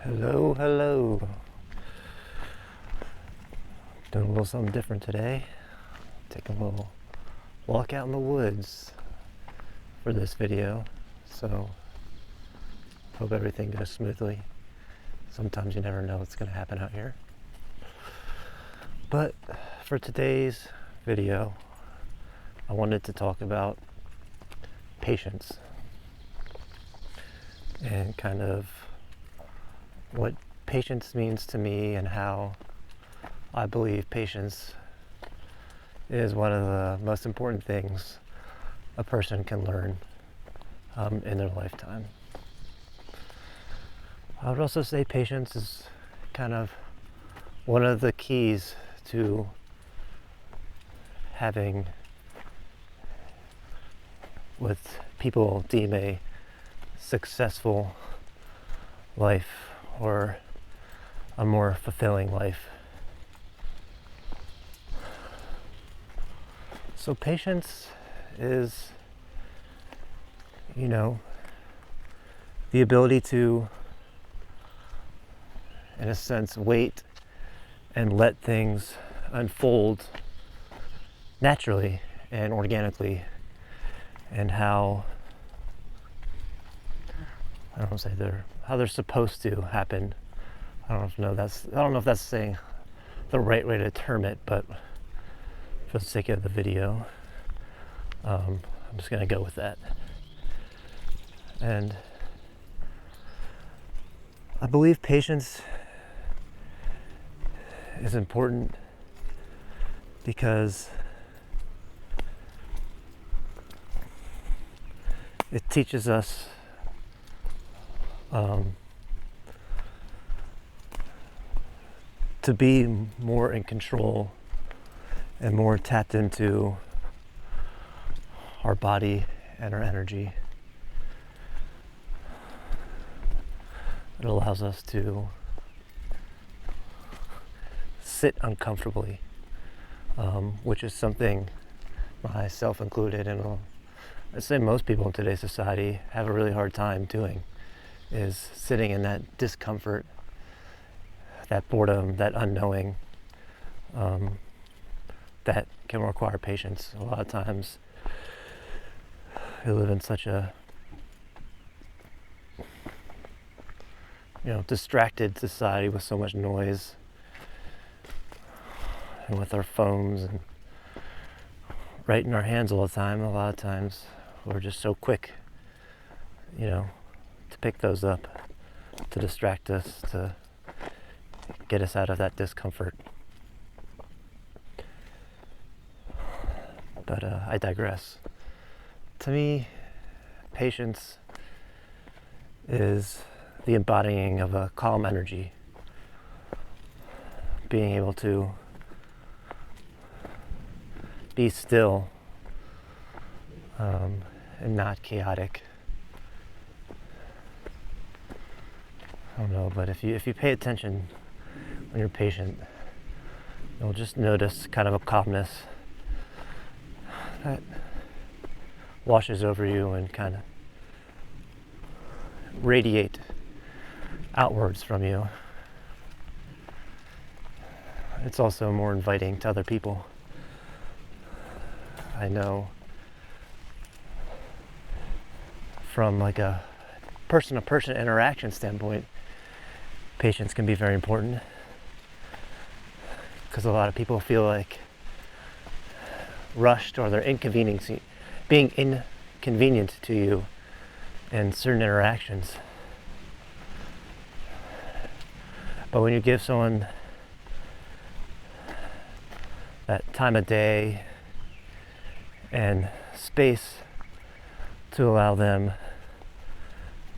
Hello, hello. Doing a little something different today. Taking a little walk out in the woods for this video. So, hope everything goes smoothly. Sometimes you never know what's going to happen out here. But for today's video, I wanted to talk about patience and kind of what patience means to me and how I believe patience is one of the most important things a person can learn in their lifetime. I would also say patience is kind of one of the keys to having what people deem a successful life or a more fulfilling life. So patience is, the ability to, in a sense, wait and let things unfold naturally and organically, and how they're supposed to happen. I don't know if that's saying the right way to term it, but for the sake of the video, I'm just gonna go with that. And I believe patience is important because it teaches us to be more in control and more tapped into our body and our energy. It allows us to sit uncomfortably, which is something, myself included, and I'd say most people in today's society have a really hard time doing, is sitting in that discomfort, that boredom, that unknowing, that can require patience. A lot of times we live in such a distracted society with so much noise, and with our phones and right in our hands all the time. A lot of times we're just so quick to pick those up, to distract us, to get us out of that discomfort. But I digress. To me, patience is the embodying of a calm energy, being able to be still and not chaotic. I don't know, but if you pay attention when you're patient, you'll just notice kind of a calmness that washes over you and kind of radiate outwards from you. It's also more inviting to other people. I know from like a person-to-person interaction standpoint, patience can be very important, because a lot of people feel like rushed, or they're being inconvenient to you in certain interactions. But when you give someone that time of day and space to allow them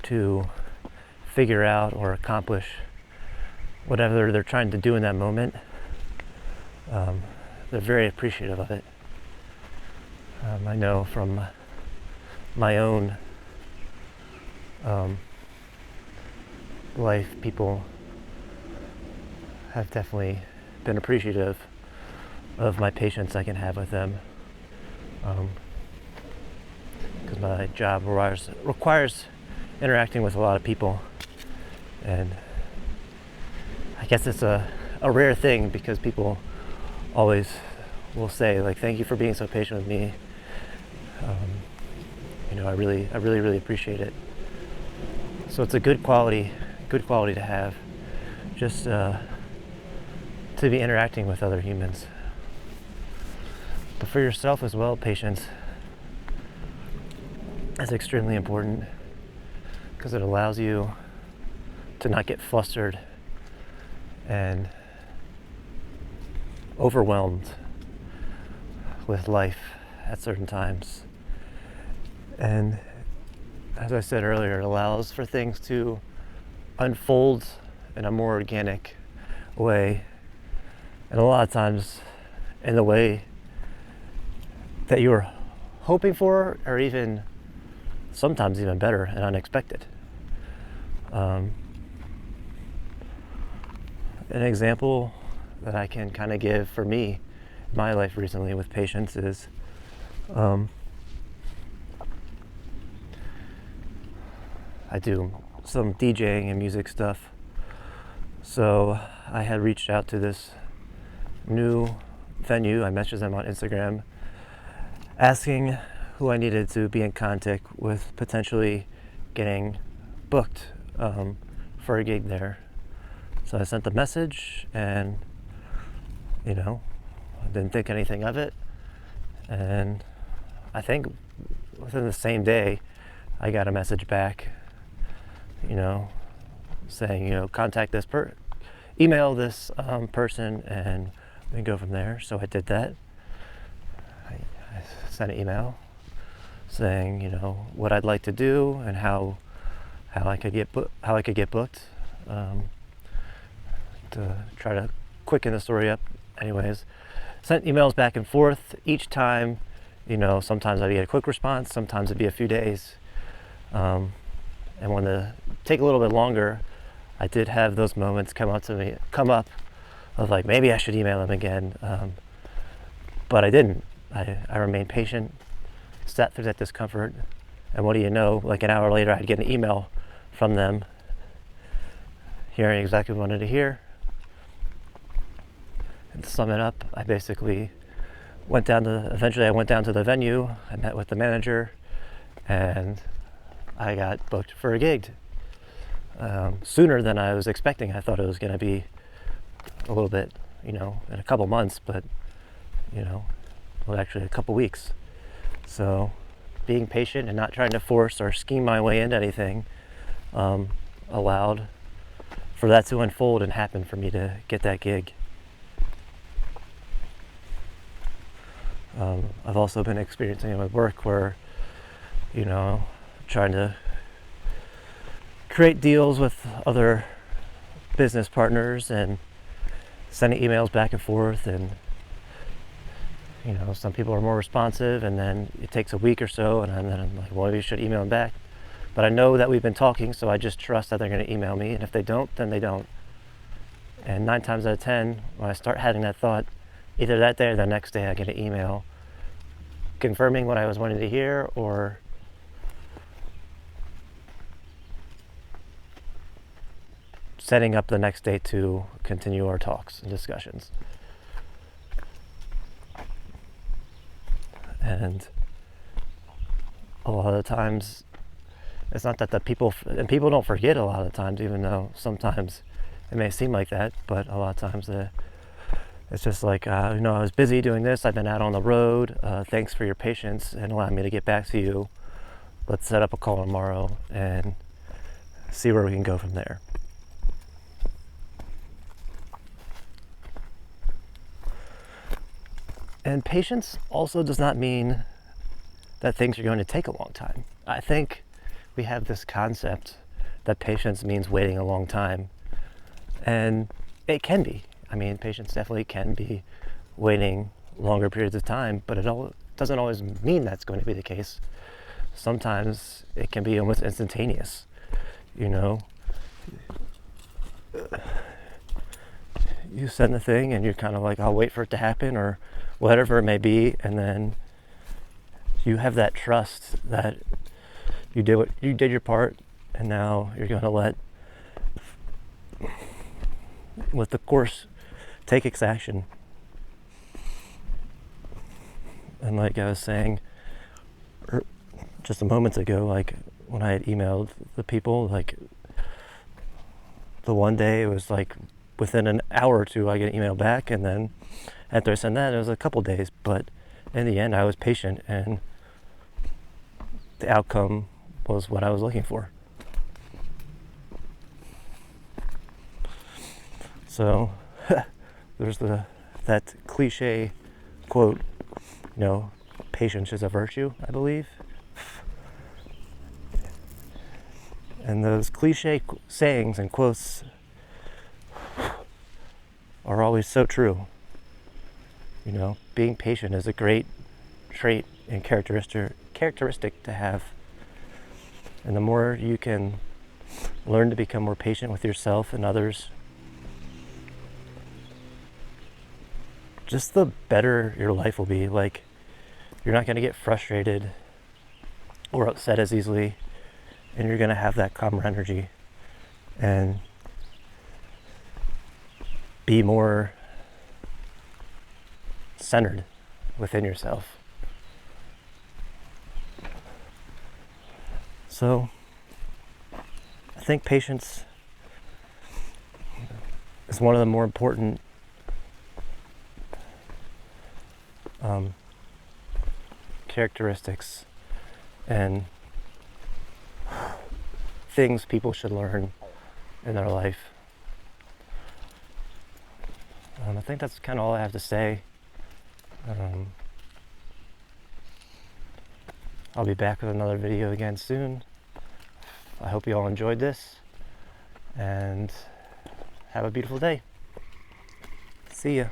to figure out or accomplish whatever they're trying to do in that moment, they're very appreciative of it. I know from my own life, people have definitely been appreciative of my patience I can have with them, because my job requires interacting with a lot of people, and guess it's a rare thing because people always will say like, thank you for being so patient with me. I really appreciate it. So it's a good quality to have, just to be interacting with other humans. But for yourself as well, patience is extremely important because it allows you to not get flustered and overwhelmed with life at certain times. And as I said earlier, it allows for things to unfold in a more organic way, and a lot of times in the way that you were hoping for, or even sometimes even better and unexpected. An example that I can kind of give for me, my life recently with patience is I do some DJing and music stuff. So I had reached out to this new venue. I messaged them on Instagram asking who I needed to be in contact with, potentially getting booked for a gig there. So I sent the message and, I didn't think anything of it. And I think within the same day, I got a message back, saying, contact this email this person, and we can go from there. So I did that. I sent an email saying, what I'd like to do and how I could get booked, to try to quicken the story up. Anyways, sent emails back and forth each time. Sometimes I'd get a quick response, sometimes it'd be a few days. And when it take a little bit longer, I did have those moments come up of like, maybe I should email them again. But I didn't. I remained patient, sat through that discomfort, and what do you know, like an hour later I'd get an email from them hearing exactly what I wanted to hear. And to sum it up, I basically eventually I went down to the venue, I met with the manager, and I got booked for a gig sooner than I was expecting. I thought it was going to be a little bit, in a couple months, but actually a couple weeks. So being patient and not trying to force or scheme my way into anything allowed for that to unfold and happen for me to get that gig. I've also been experiencing it with work where, trying to create deals with other business partners and sending emails back and forth, and some people are more responsive, and then it takes a week or so, and then I'm like, well, maybe you should email them back. But I know that we've been talking, so I just trust that they're going to email me, and if they don't, then they don't. And 9 times out of 10, when I start having that thought, either that day or the next day I get an email confirming what I was wanting to hear, or setting up the next day to continue our talks and discussions. And a lot of times, it's not that people don't forget a lot of times, even though sometimes it may seem like that, but a lot of times it's just like, I was busy doing this, I've been out on the road, thanks for your patience and allowing me to get back to you. Let's set up a call tomorrow and see where we can go from there. And patience also does not mean that things are going to take a long time. I think we have this concept that patience means waiting a long time. And it can be. Patience definitely can be waiting longer periods of time, but it doesn't always mean that's going to be the case. Sometimes it can be almost instantaneous, You send the thing and you're kind of like, I'll wait for it to happen, or whatever it may be, and then you have that trust that you did your part, and now you're going to let with the course, take action. And like I was saying just a moment ago, like when I had emailed the people, like the one day it was like within an hour or two I get an email back, and then after I sent that it was a couple days, but in the end I was patient and the outcome was what I was looking for. So there's that cliche quote, patience is a virtue, I believe. And those cliche sayings and quotes are always so true. Being patient is a great trait and characteristic to have. And the more you can learn to become more patient with yourself and others, just the better your life will be. Like, you're not going to get frustrated or upset as easily, and you're going to have that calmer energy and be more centered within yourself. So I think patience is one of the more important characteristics and things people should learn in their life. I think that's kind of all I have to say. I'll be back with another video again soon. I hope you all enjoyed this, and have a beautiful day. See ya.